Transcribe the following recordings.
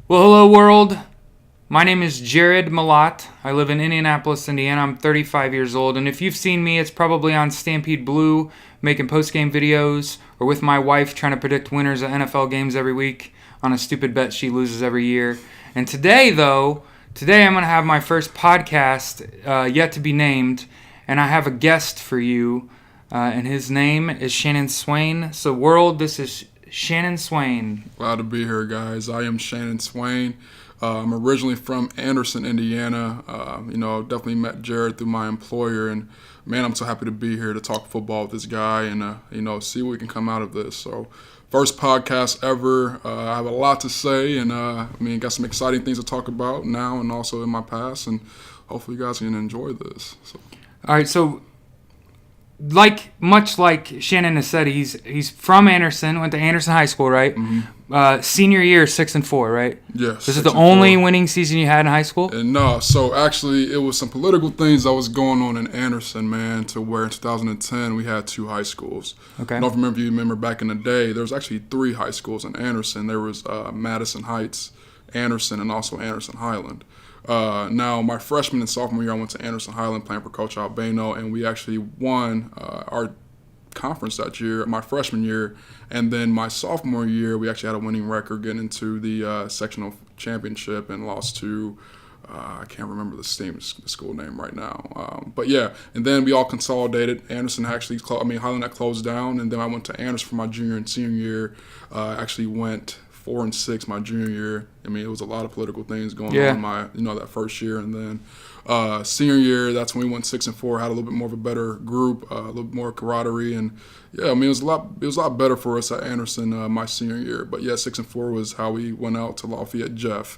Well, hello world. My name is Jared Malott. I live in Indianapolis, Indiana. I'm 35 years old, and if you've seen me, it's probably on Stampede Blue, making post-game videos, or with my wife trying to predict winners of NFL games every week on a stupid bet she loses every year. And today I'm going to have my first podcast yet to be named, and I have a guest for you, and his name is Shannon Swain. So world, this is Shannon Swain. Glad to be here, guys. I am Shannon Swain. I'm originally from Anderson, Indiana. Definitely met Jared through my employer, and man, I'm so happy to be here to talk football with this guy and see what we can come out of this. So, first podcast ever. I have a lot to say, and got some exciting things to talk about now and also in my past, and hopefully, you guys can enjoy this. So. All right, so. Much like Shannon has said, he's from Anderson, went to Anderson High School, right? Mm-hmm. Senior year, 6-4, right? Yes. This is the only winning season you had in high school? And no, so actually it was some political things that was going on in Anderson, man, to where in 2010 we had two high schools. Okay. I don't know if you remember back in the day, there was actually three high schools in Anderson. There was Madison Heights, Anderson, and also Anderson Highland. Now, my freshman and sophomore year, I went to Anderson Highland playing for Coach Albano, and we actually won our conference that year, my freshman year. And then my sophomore year, we actually had a winning record getting into the sectional championship and lost to, I can't remember the school name right now. But yeah, and then we all consolidated. Anderson actually, Highland had closed down, and then I went to Anderson for my junior and senior year. Actually went 4-6 my junior year. It was a lot of political things going on that first year, and then senior year, that's when we went 6-4. Had a little bit more of a better group, a little bit more camaraderie, and it was a lot better for us at Anderson my senior year. But yeah, 6-4 was how we went out to Lafayette Jeff,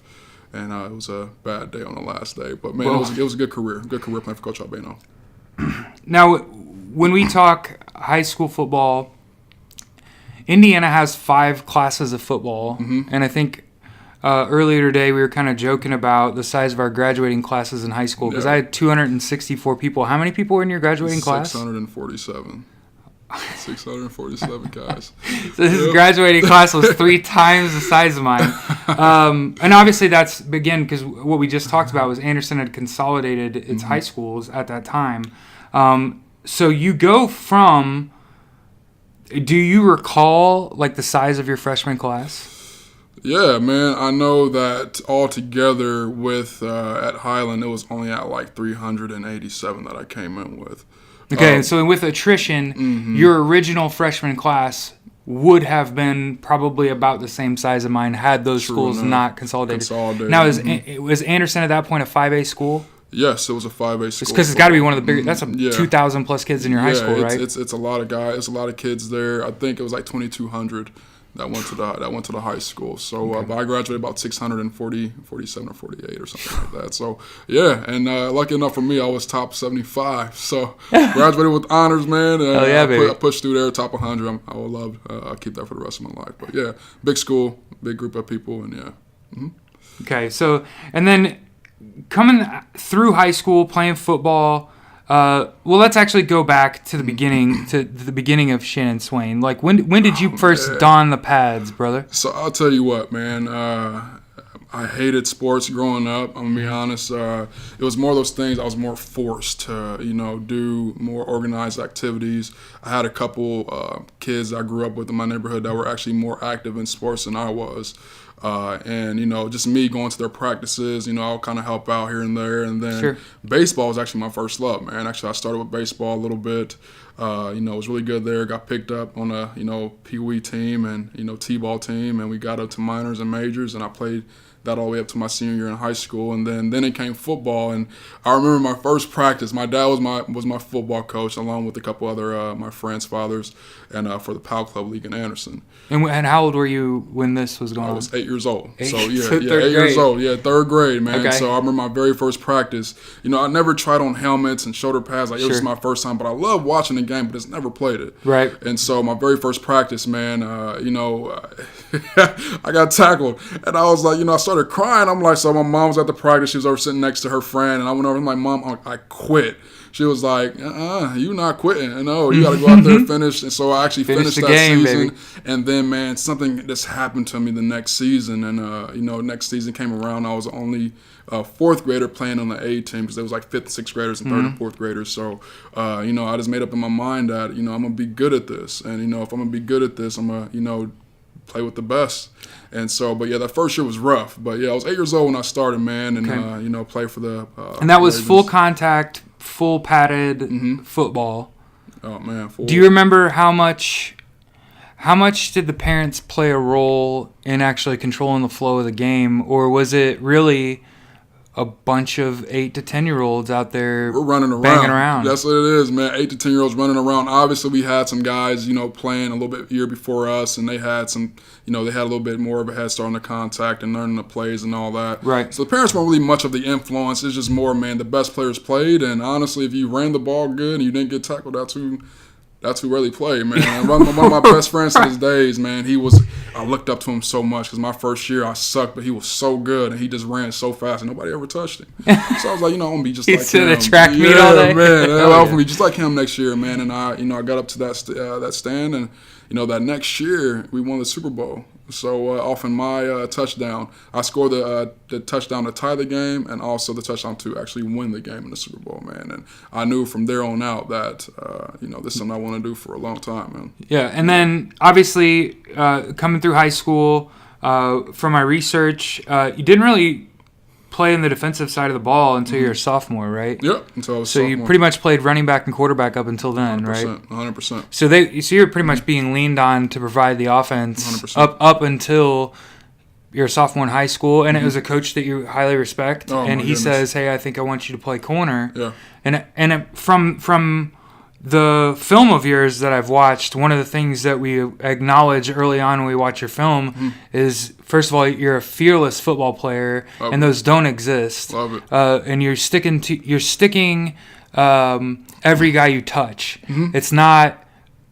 and it was a bad day on the last day. But man, it was a good career playing for Coach Albano. Now, when we talk high school football, Indiana has 5 classes of football, and I think earlier today we were kind of joking about the size of our graduating classes in high school because I had 264 people. How many people were in your graduating class? 647. 647 guys. So his graduating class was 3 times the size of mine. And obviously that's, again, because what we just talked about was Anderson had consolidated its high schools at that time. So you go from... Do you recall the size of your freshman class? Yeah, man. I know that altogether with at Highland, it was only at 387 that I came in with. Okay, so with attrition, your original freshman class would have been probably about the same size of mine had those schools not consolidated. Now, was Anderson at that point a 5A school? Yes, it was a 5A school. Because it's got to be one of the bigger. That's 2,000 plus kids in your high school, right? It's a lot of guys. It's a lot of kids there. I think it was 2,200 that went to the high school. So I graduated about 647 or 48 or something like that. So yeah, and lucky enough for me, I was top 75. So graduated with honors, man. Baby. I pushed through there, top 100. I would love. I'll keep that for the rest of my life. But yeah, big school, big group of people, and yeah. Mm-hmm. Okay, so and then. Coming through high school, playing football, let's actually go back to the beginning of Shannon Swain. When did you first don the pads, brother? So I'll tell you what, man. I hated sports growing up. I'm gonna be honest. It was more of those things. I was more forced to, do more organized activities. I had a couple kids I grew up with in my neighborhood that were actually more active in sports than I was. And just me going to their practices, I'll kind of help out here and there. And then baseball was actually my first love, man. Actually, I started with baseball a little bit. Was really good there. Got picked up on a, Pee Wee team and, T-ball team. And we got up to minors and majors. And I played that all the way up to my senior year in high school. And then it came football. And I remember my first practice. My dad was my football coach, along with a couple other my friends' fathers, and for the PAL Club League in Anderson. And how old were you when this was going on? I was 8 years old. So 8 years old. Yeah, third grade, man. Okay. So I remember my very first practice. I never tried on helmets and shoulder pads. It was my first time, but I love watching the game, but just never played it. Right. And so my very first practice, man, I got tackled, and I was I started started crying. I'm like, so my mom was at the practice. She was over sitting next to her friend, and I went over. I'm like, Mom, I quit. She was like, you not quitting. No, you got to go out there and finish. And so I actually finished that game, season. baby. And then, man, something just happened to me the next season. And, next season came around. I was only fourth grader playing on the A team because there was like fifth and sixth graders and third and fourth graders. So, I just made up in my mind that, I'm going to be good at this. And, if I'm going to be good at this, I'm going to, play with the best. And so, but yeah, that first year was rough. But yeah, I was 8 years old when I started, man, and play for the and that was Ravens. full contact, full padded football. Oh man, Do you remember how much did the parents play a role in actually controlling the flow of the game, or was it really a bunch of 8 to 10-year-olds out there running around, banging around? That's what it is, man. 8 to 10-year-olds running around. Obviously, we had some guys, playing a little bit year before us, and they had some, they had a little bit more of a head start on the contact and learning the plays and all that. Right. So the parents weren't really much of the influence. It's just more, man, the best players played, and honestly, if you ran the ball good and you didn't get tackled, that's who really played, man. One of my best friends to this days, man, I looked up to him so much because my first year I sucked, but he was so good and he just ran so fast and nobody ever touched him. So I was like, I'm going to be just like him. He's track meet all day. Man, I'm going to be just like him next year, man. And I got up to that stand and, that next year we won the Super Bowl. So off in my touchdown, I scored the touchdown to tie the game and also the touchdown to actually win the game in the Super Bowl, man. And I knew from there on out that, this is something I want to do for a long time, man. Yeah, and then obviously coming through high school, from my research, you didn't really play in the defensive side of the ball until you're a sophomore, right? Yep, until I was so sophomore. you pretty much played running back and quarterback up until then, 100%, right? 100%. So you're pretty much being leaned on to provide the offense 100%. up until you're a sophomore in high school, and it was a coach that you highly respect, and he says, "Hey, I think I want you to play corner." Yeah. And from the film of yours that I've watched, one of the things that we acknowledge early on when we watch your film is, first of all, you're a fearless football player, and those don't exist. Love it. And you're sticking every guy you touch. It's not,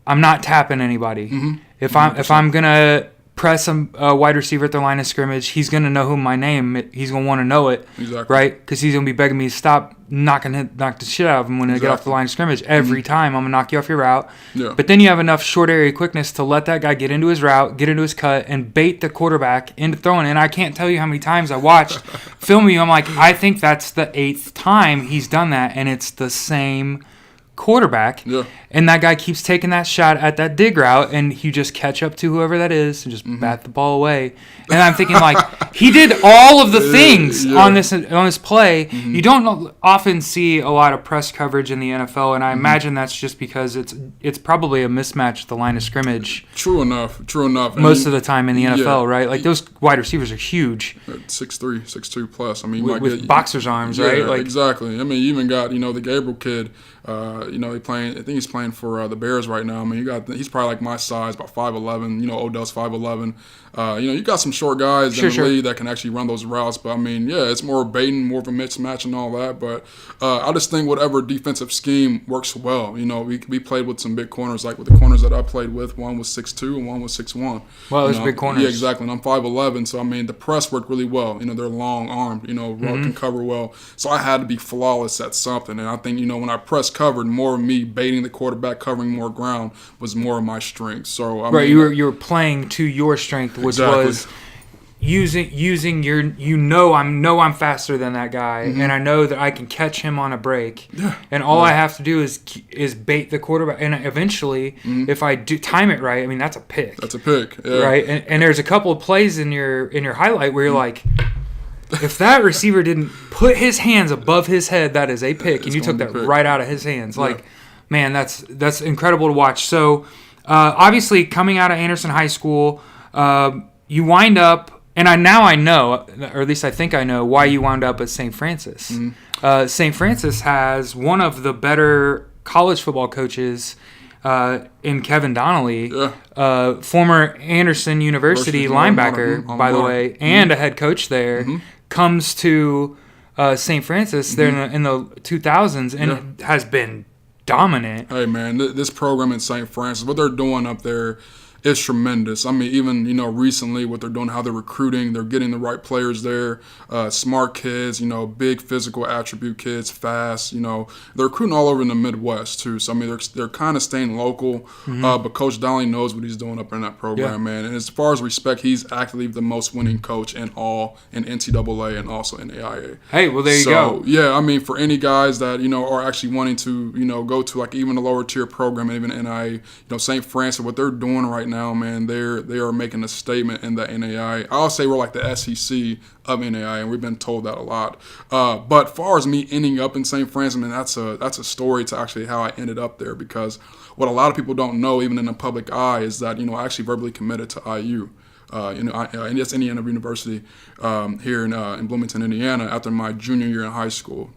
I'm not tapping anybody. If I'm gonna press a wide receiver at the line of scrimmage, he's gonna know who my name. He's gonna want to know it, exactly. right? Because he's gonna be begging me to stop, knock the shit out of him when I get off the line of scrimmage. Every time I'm gonna knock you off your route. Yeah. But then you have enough short area quickness to let that guy get into his route, get into his cut, and bait the quarterback into throwing. And I can't tell you how many times I watched filming you. I'm like, I think that's the 8th time he's done that, and it's the same quarterback. Yeah. And that guy keeps taking that shot at that dig route, and you just catch up to whoever that is and just bat the ball away. And I'm thinking, like, he did all of the things on this play. You don't often see a lot of press coverage in the NFL, and I imagine that's just because it's probably a mismatch at the line of scrimmage. True enough. Most of the time in the NFL, right? Like, those wide receivers are huge. 6'3", 6'2 plus. I mean, with boxer's arms, yeah, right? Like, exactly. I mean, you even got, the Gabriel kid. I think he's playing for the Bears right now. I mean, he's probably like my size, about 5'11". Odell's 5'11". You got some short guys in the league that can actually run those routes. But I mean, yeah, it's more baiting, more of a mismatch and all that. But I just think whatever defensive scheme works well. We played with some big corners, like with the corners that I played with. One was 6'2" and one was 6'1". Well, those big corners. Yeah, exactly. And I'm 5'11", so I mean, the press worked really well. They're long armed. Can cover well. So I had to be flawless at something. And I think when I press covered, more of me baiting the quarterback, covering more ground was more of my strength. So I mean, you were playing to your strength, which exactly. was using your I'm faster than that guy, and I know that I can catch him on a break. Yeah. And all I have to do is bait the quarterback, and eventually, if I do time it right, I mean that's a pick. That's a pick, yeah. Right? And there's a couple of plays in your highlight where you're like, if that receiver didn't put his hands above his head, that is a pick, and you took that right out of his hands. Like, man, that's incredible to watch. So, obviously, coming out of Anderson High School, you wind up, and I know, or at least I think I know, why you wound up at St. Francis. St. Francis has one of the better college football coaches in Kevin Donnelly, former Anderson University linebacker, by the way, and a head coach there, comes to St. Francis there in the 2000s and has been dominant. Hey, man, this program in St. Francis, what they're doing up there It's tremendous. I mean, even, recently what they're doing, how they're recruiting, they're getting the right players there, smart kids, big physical attribute kids, fast, they're recruiting all over in the Midwest too. So, I mean, they're kind of staying local, but Coach Donnelly knows what he's doing up in that program, man. And as far as respect, he's actually the most winning coach in NCAA and also in AIA. Hey, well, there you go. Yeah, I mean, for any guys that, are actually wanting to, go to like even a lower tier program and even NIA, St. Francis, what they're doing right now, man, they are making a statement in the NAI. I'll say we're like the SEC of NAI, and we've been told that a lot. But far as me ending up in St. Francis, I mean, that's a story to actually how I ended up there, because what a lot of people don't know, even in the public eye, is that, I actually verbally committed to IU. And it's Indiana University here in Bloomington, Indiana, after my junior year in high school.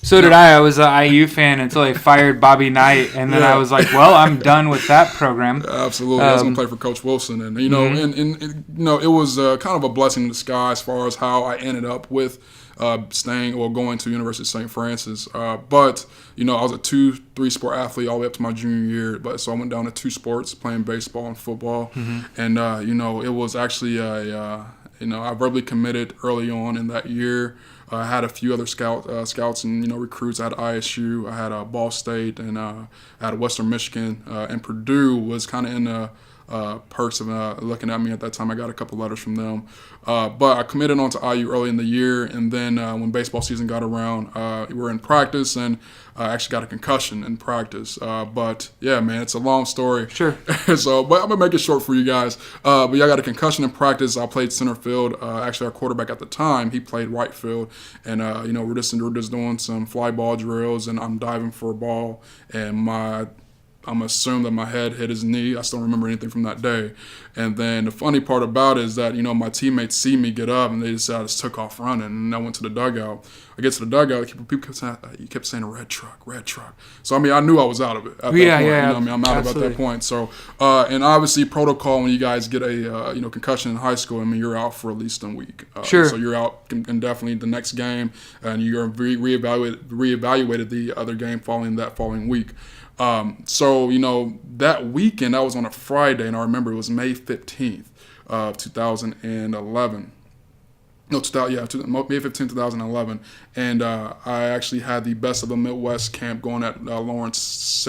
So did I. I was an IU fan until they fired Bobby Knight, and then I was like, "Well, I'm done with that program." Absolutely, I was going to play for Coach Wilson, and it was kind of a blessing in disguise as far as how I ended up with going to University of St. Francis. But I was a 2-3 sport athlete all the way up to my junior year. But so I went down to 2 sports, playing baseball and football, and it was actually I verbally committed early on in that year. I had a few other scouts and recruits. I had ISU, I had Ball State, and I had Western Michigan, and Purdue was kind of in the perks of looking at me at that time. I got a couple letters from them, but I committed on to IU early in the year, and then when baseball season got around, we were in practice, and I actually got a concussion in practice. But yeah, man, it's a long story. Sure. So, but I'm gonna make it short for you guys. But yeah, I got a concussion in practice. I played center field. Actually, our quarterback at the time, he played right field, and we're just doing some fly ball drills, and I'm diving for a ball, and I'm assuming that my head hit his knee. I still don't remember anything from that day. And then the funny part about it is that, my teammates see me get up, and they just took off running. And I went to the dugout. I get to the dugout, people kept saying, red truck. So, I mean, I knew I was out of it at that point. I'm out of it at that point. So, and obviously protocol when you guys get a, concussion in high school, I mean, you're out for at least a week. Sure. So you're out indefinitely the next game, and you're reevaluated the other game following week. So, that weekend, that was on a Friday, and I remember it was May 15th of 2011. No, May 15th, 2011. And I actually had the Best of the Midwest camp going at Lawrence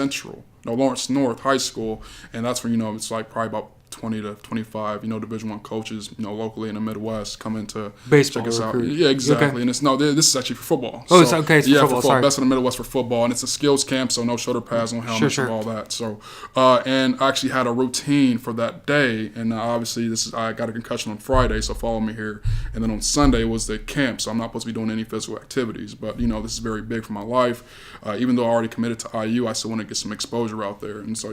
North High School, and that's where, it's like probably about 20 to 25, Division I coaches, locally in the Midwest coming to baseball check us out. recruit. Yeah, exactly. Okay. And this is actually for football. Oh, it's okay. It's for football. Football. Sorry. Best in the Midwest for football, and it's a skills camp, so no shoulder pads, no helmets, Sure. all that. So, and I actually had a routine for that day, and obviously I got a concussion on Friday, so follow me here. And then on Sunday was the camp, so I'm not supposed to be doing any physical activities, but this is very big for my life. Even though I already committed to IU, I still want to get some exposure out there, and so I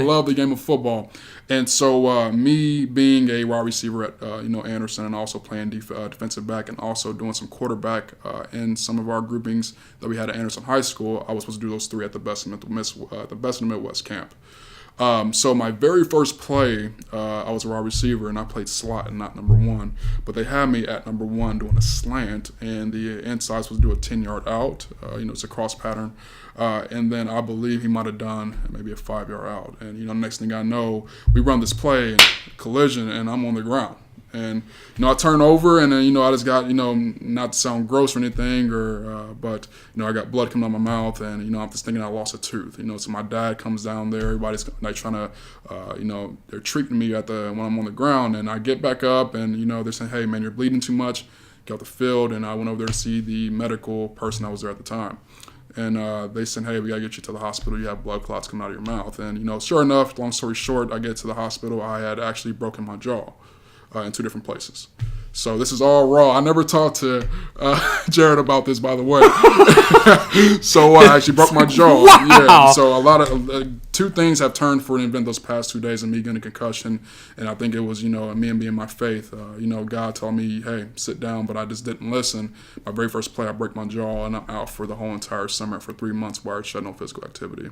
love the game of football, and so me being a wide receiver at Anderson, and also playing defensive back, and also doing some quarterback in some of our groupings that we had at Anderson High School, I was supposed to do those 3 at the Best in the Midwest camp. So my very first play, I was a wide receiver, and I played slot and not number 1. But they had me at number 1 doing a slant, and the inside was supposed to do a 10-yard out. It's a cross pattern. And then I believe he might have done maybe a 5-yard out. And, next thing I know, we run this play, and collision, and I'm on the ground. And, I turn over, and then, I just got, not to sound gross or anything, but, I got blood coming out of my mouth, and, I'm just thinking I lost a tooth. So my dad comes down there, everybody's like trying to, they're treating me when I'm on the ground, and I get back up, and, they're saying, hey, man, you're bleeding too much, get off the field, and I went over there to see the medical person that was there at the time. And they said, hey, we got to get you to the hospital. You have blood clots coming out of your mouth. And, sure enough, long story short, I get to the hospital. I had actually broken my jaw in 2 different places. So this is all raw. I never talked to Jared about this, by the way. So I actually broke my jaw. Wow. Yeah. So a lot of 2 things have turned for an event those past 2 days of me getting a concussion, and I think it was me and being my faith. God told me, hey, sit down, but I just didn't listen. My very first play, I break my jaw, and I'm out for the whole entire summer for 3 months where I shut no physical activity.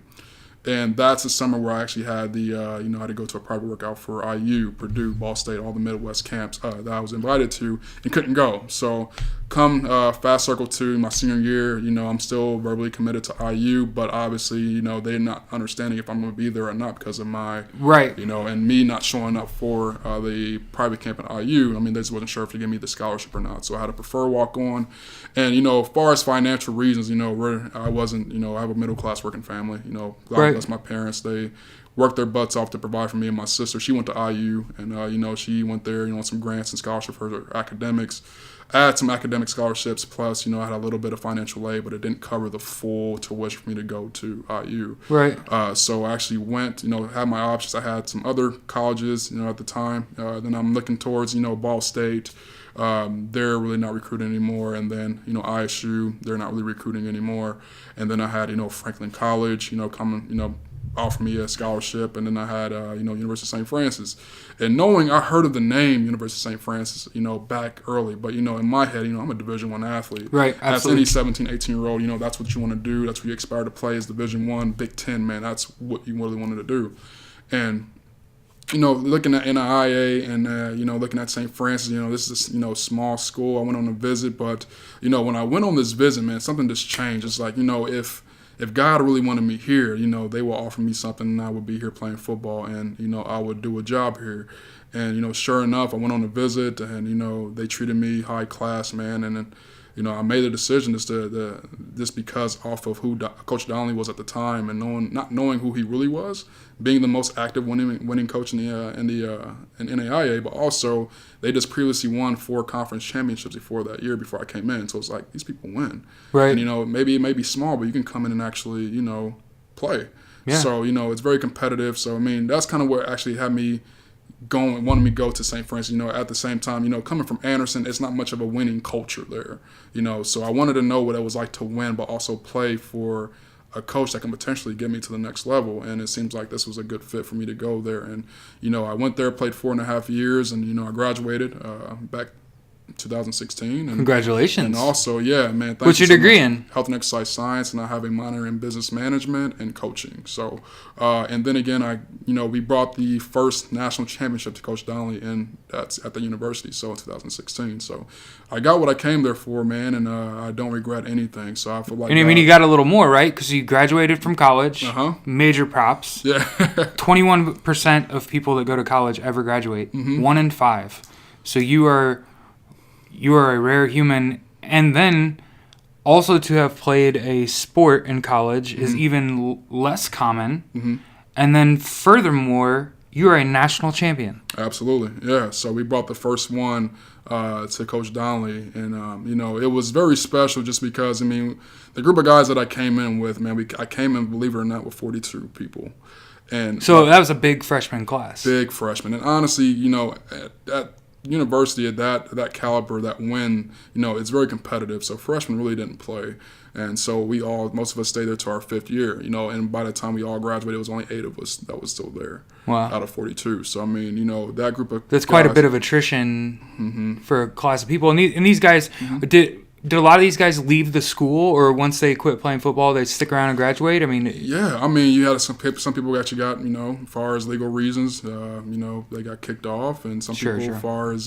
And that's the summer where I actually had I had to go to a private workout for IU, Purdue, Ball State, all the Midwest camps that I was invited to and couldn't go. So come fast circle to my senior year, I'm still verbally committed to IU, but obviously, they're not understanding if I'm going to be there or not because of my, right, and me not showing up for the private camp at IU. I mean, they just wasn't sure if to give me the scholarship or not. So I had to prefer walk on. And, as far as financial reasons, I wasn't, I have a middle class working family, God bless my parents. They worked their butts off to provide for me and my sister. She went to IU, and she went there, on some grants and scholarships for her academics. I had some academic scholarships, plus, I had a little bit of financial aid, but it didn't cover the full tuition for me to go to IU. Right. So I actually went, had my options. I had some other colleges, at the time. Then I'm looking towards, Ball State. They're really not recruiting anymore. And then, ISU, they're not really recruiting anymore. And then I had, Franklin College, coming, offer me a scholarship, and then I had University of St. Francis. And knowing, I heard of the name University of St. Francis, back early, but in my head, I'm a Division I athlete. Right, absolutely. As any 17, 18-year-old, that's what you want to do. That's what you aspire to play is Division I, Big Ten, man. That's what you really wanted to do. And looking at NIA and looking at St. Francis, this is a small school. I went on a visit, but when I went on this visit, man, something just changed. It's like if God really wanted me here, they will offer me something and I would be here playing football and, I would do a job here. And, sure enough, I went on a visit and, they treated me high class, man. And then, I made a decision just because off of who Coach Donnelly was at the time and not knowing who he really was, being the most active winning coach in NAIA, but also they just previously won 4 conference championships before that year before I came in. So it's like these people win. Right. And, maybe it may be small, but you can come in and actually, play. Yeah. So, it's very competitive. So, I mean, that's kind of what actually had me wanted me to go to St. Francis, at the same time, coming from Anderson, it's not much of a winning culture there, so I wanted to know what it was like to win, but also play for a coach that can potentially get me to the next level. And it seems like this was a good fit for me to go there. And, I went there, played 4.5 years, and, I graduated back 2016. And, congratulations. And also, yeah, man. What's your degree in? Health and exercise science, and I have a minor in business management and coaching. So, and then again, we brought the first national championship to Coach Donnelly, and that's at the university. So in 2016. So I got what I came there for, man, and I don't regret anything. So I feel like. And I mean, you got a little more, right? Because you graduated from college. Major props. Yeah. 21% of people that go to college ever graduate. 1 in 5. So you are a rare human, and then also to have played a sport in college is even less common. And then furthermore, you are a national champion. Absolutely, yeah. So we brought the first one to Coach Donnelly, and it was very special just because the group of guys that I came in with, man, I came in, believe it or not, with 42 people. And so that was a big freshman class. Big freshman, and honestly, at university at that caliber, that win, it's very competitive. So freshmen really didn't play, and so most of us stayed there to our 5th year, and by the time we all graduated, it was only 8 of us that was still there. Wow. Out of 42. So that group of that's guys, quite a bit of attrition for a class of people. And these guys did a lot of these guys leave the school, or once they quit playing football, they stick around and graduate? Yeah. You had some people actually got, as far as legal reasons, they got kicked off, and some people, as far as,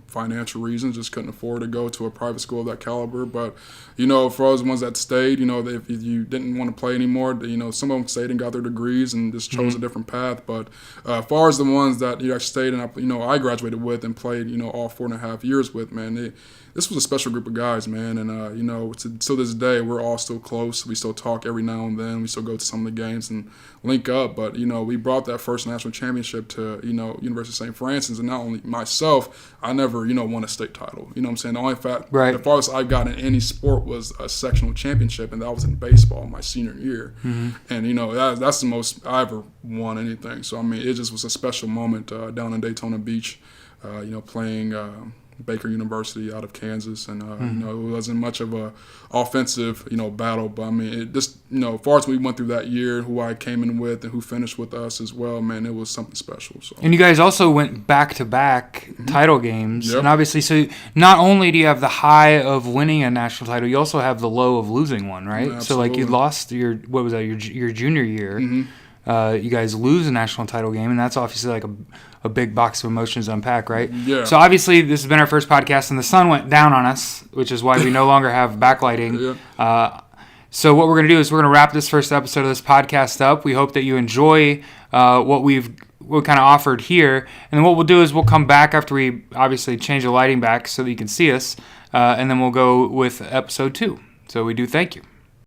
financial reasons, just couldn't afford to go to a private school of that caliber. But, for those ones that stayed, if you didn't want to play anymore, some of them stayed and got their degrees and just chose a different path. But as far as the ones that I stayed and I graduated with and played, all 4.5 years with, man, this was a special group of guys, man, and to this day we're all still close. We still talk every now and then. We still go to some of the games and link up. But we brought that first national championship to University of St. Francis, and not only myself, I never won a state title. You know what I'm saying? The only fact, the farthest I've gotten in any sport was a sectional championship, and that was in baseball my senior year. And that's the most I ever won anything. So it just was a special moment down in Daytona Beach, playing Baker University out of Kansas, and it wasn't much of a offensive battle, but it just as far as we went through that year, who I came in with and who finished with us as well, man, it was something special. So. And you guys also went back-to-back title games, and obviously, so not only do you have the high of winning a national title, you also have the low of losing one, right? Yeah, so you lost your junior year. you guys lose a national title game, and that's obviously like a big box of emotions to unpack, right? Yeah. So obviously this has been our first podcast, and the sun went down on us, which is why we no longer have backlighting. Yeah. So what we're going to do is we're going to wrap this first episode of this podcast up. We hope that you enjoy what kind of offered here. And then what we'll do is we'll come back after we obviously change the lighting back so that you can see us. And then we'll go with episode 2. So we do thank you.